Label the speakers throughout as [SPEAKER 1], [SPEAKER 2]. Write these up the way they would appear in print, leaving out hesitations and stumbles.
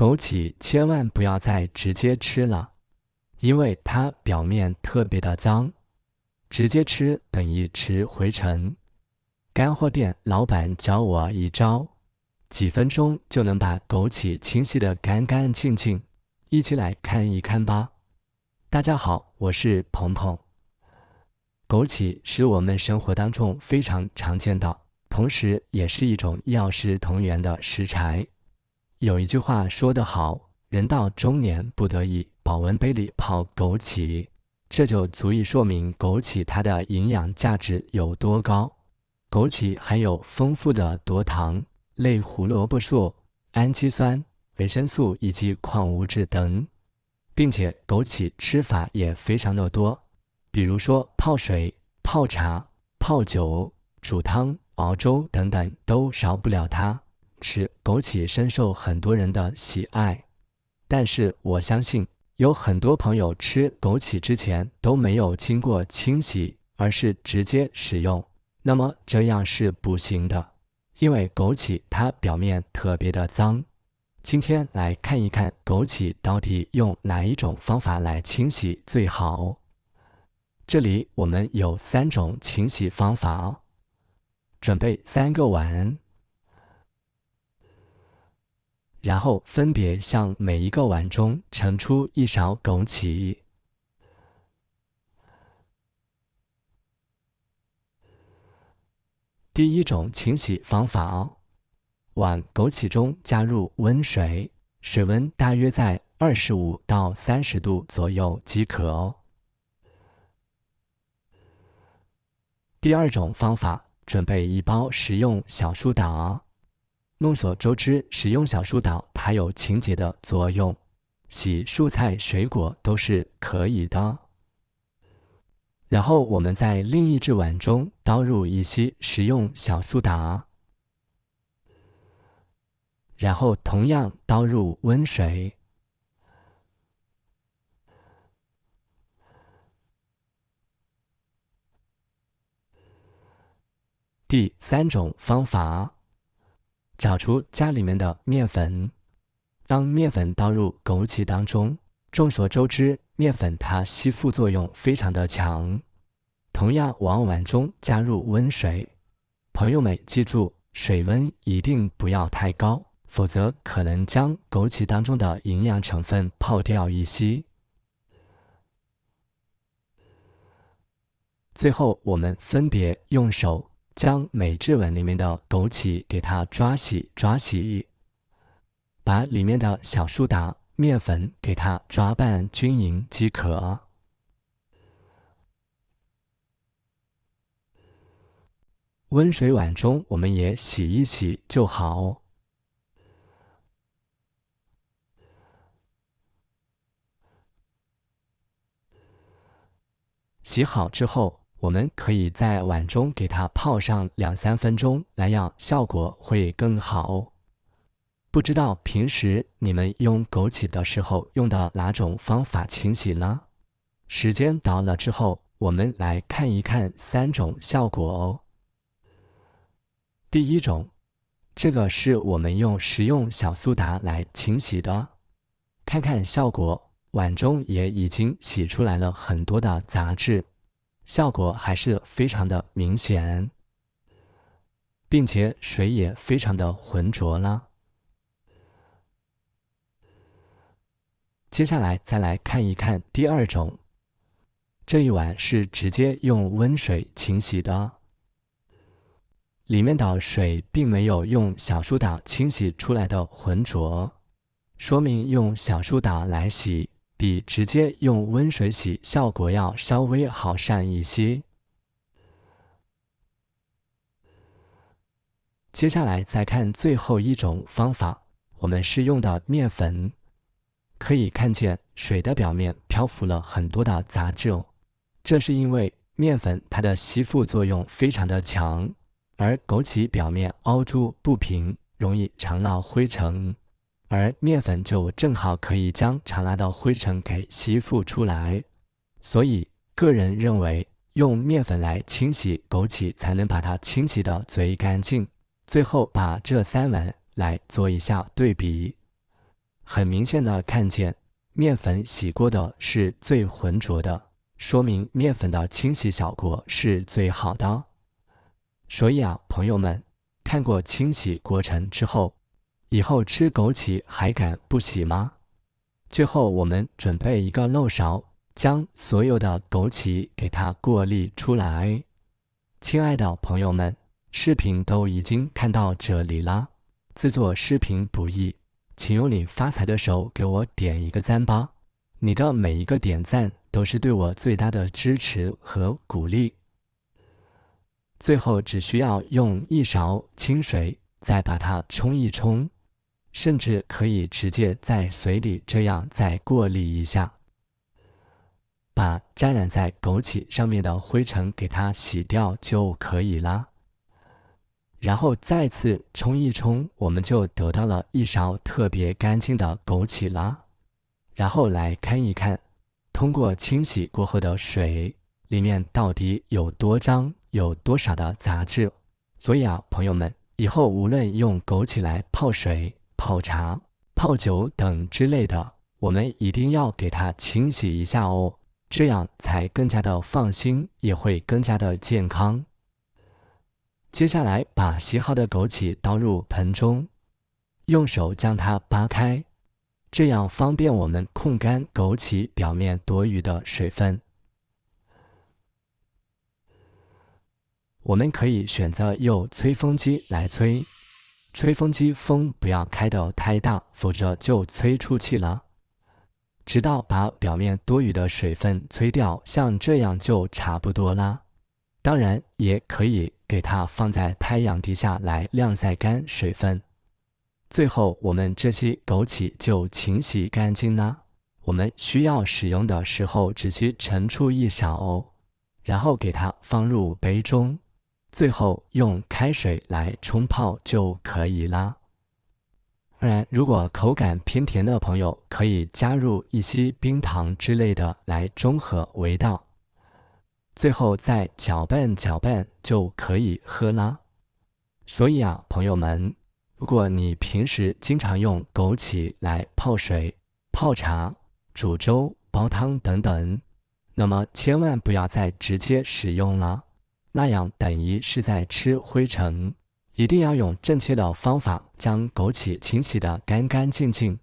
[SPEAKER 1] 枸杞千万不要再直接吃了，因为它表面特别的脏，直接吃等于吃灰尘。干货店老板教我一招，几分钟就能把枸杞清洗得干干净净，一起来看一看吧。大家好，我是鹏鹏。枸杞是我们生活当中非常常见的，同时也是一种药食同源的食材。有一句话说得好，人到中年不得已保温杯里泡枸杞，这就足以说明枸杞它的营养价值有多高。枸杞含有丰富的多糖、类胡萝卜素、氨基酸、维生素以及矿物质等，并且枸杞吃法也非常的多，比如说泡水、泡茶、泡酒、煮汤、熬粥等等都少不了它。吃枸杞深受很多人的喜爱，但是我相信有很多朋友吃枸杞之前都没有经过清洗，而是直接食用。那么这样是不行的，因为枸杞它表面特别的脏。今天来看一看枸杞到底用哪一种方法来清洗最好。这里我们有3种清洗方法，准备3个碗，然后分别向每一个碗中盛出1勺枸杞。第一种清洗方法，往枸杞中加入温水，水温大约在25到30度左右即可哦。第二种方法，准备1包食用小苏打。众所周知，食用小苏打它有清洁的作用，洗蔬菜水果都是可以的。然后我们在另一只碗中倒入一些食用小苏打，然后同样倒入温水。第3种方法，找出家里面的面粉，让面粉倒入枸杞当中。众所周知，面粉它吸附作用非常的强。同样往碗中加入温水。朋友们记住，水温一定不要太高，否则可能将枸杞当中的营养成分泡掉一些。最后我们分别用手将每只碗里面的枸杞给它抓洗，把里面的小苏打、面粉给它抓拌均匀即可。温水碗中我们也洗一洗就好。洗好之后，我们可以在碗中给它泡上2-3分钟，那样效果会更好。不知道平时你们用枸杞的时候用的哪种方法清洗呢？时间到了之后，我们来看一看3种效果哦。第一种，这个是我们用食用小苏打来清洗的，看看效果，碗中也已经洗出来了很多的杂质，效果还是非常的明显，并且水也非常的浑浊了。接下来再来看一看第2种，这一碗是直接用温水清洗的，里面的水并没有用小苏打清洗出来的浑浊，说明用小苏打来洗比直接用温水洗效果要稍微好上一些。接下来再看最后一种方法，我们是用的面粉。可以看见水的表面漂浮了很多的杂质哦，这是因为面粉它的吸附作用非常的强，而枸杞表面凹凸不平，容易常落灰尘，而面粉就正好可以将常落的灰尘给吸附出来，所以个人认为用面粉来清洗枸杞才能把它清洗的最干净。最后把这3碗来做一下对比。很明显的看见面粉洗过的是最浑浊的，说明面粉的清洗效果是最好的。所以朋友们，看过清洗过程之后，以后吃枸杞还敢不洗吗？最后我们准备一个漏勺，将所有的枸杞给它过滤出来。亲爱的朋友们，视频都已经看到这里啦。制作视频不易，请用你发财的手给我点一个赞吧。你的每一个点赞都是对我最大的支持和鼓励。最后只需要用1勺清水再把它冲一冲，甚至可以直接在水里这样再过滤一下，把沾染在枸杞上面的灰尘给它洗掉就可以啦。然后再次冲一冲，我们就得到了1勺特别干净的枸杞啦。然后来看一看，通过清洗过后的水里面到底有多脏，有多少的杂质。所以朋友们，以后无论用枸杞来泡水、泡茶、泡酒等之类的，我们一定要给它清洗一下哦，这样才更加的放心，也会更加的健康。接下来把洗好的枸杞倒入盆中，用手将它扒开，这样方便我们控干枸杞表面多余的水分。我们可以选择用吹风机来吹，吹风机风不要开得太大，否则就吹出气了。直到把表面多余的水分吹掉，像这样就差不多啦。当然也可以给它放在太阳底下来晾晒干水分。最后我们这些枸杞就清洗干净啦。我们需要使用的时候只需盛出1勺哦，然后给它放入杯中，最后用开水来冲泡就可以啦。当然如果口感偏甜的朋友，可以加入一些冰糖之类的来中和味道，最后再搅拌搅拌就可以喝啦。所以朋友们，如果你平时经常用枸杞来泡水、泡茶、煮粥、煲汤等等，那么千万不要再直接使用了，那样等于是在吃灰尘。一定要用正确的方法将枸杞清洗得干干净净。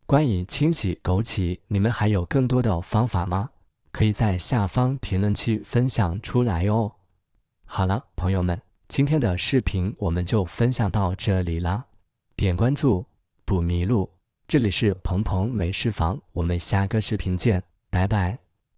[SPEAKER 1] 关于清洗枸杞，你们还有更多的方法吗？可以在下方评论区分享出来哦。好了，朋友们，今天的视频我们就分享到这里啦。点关注，不迷路。这里是鹏鹏美食房，我们下个视频见，拜拜。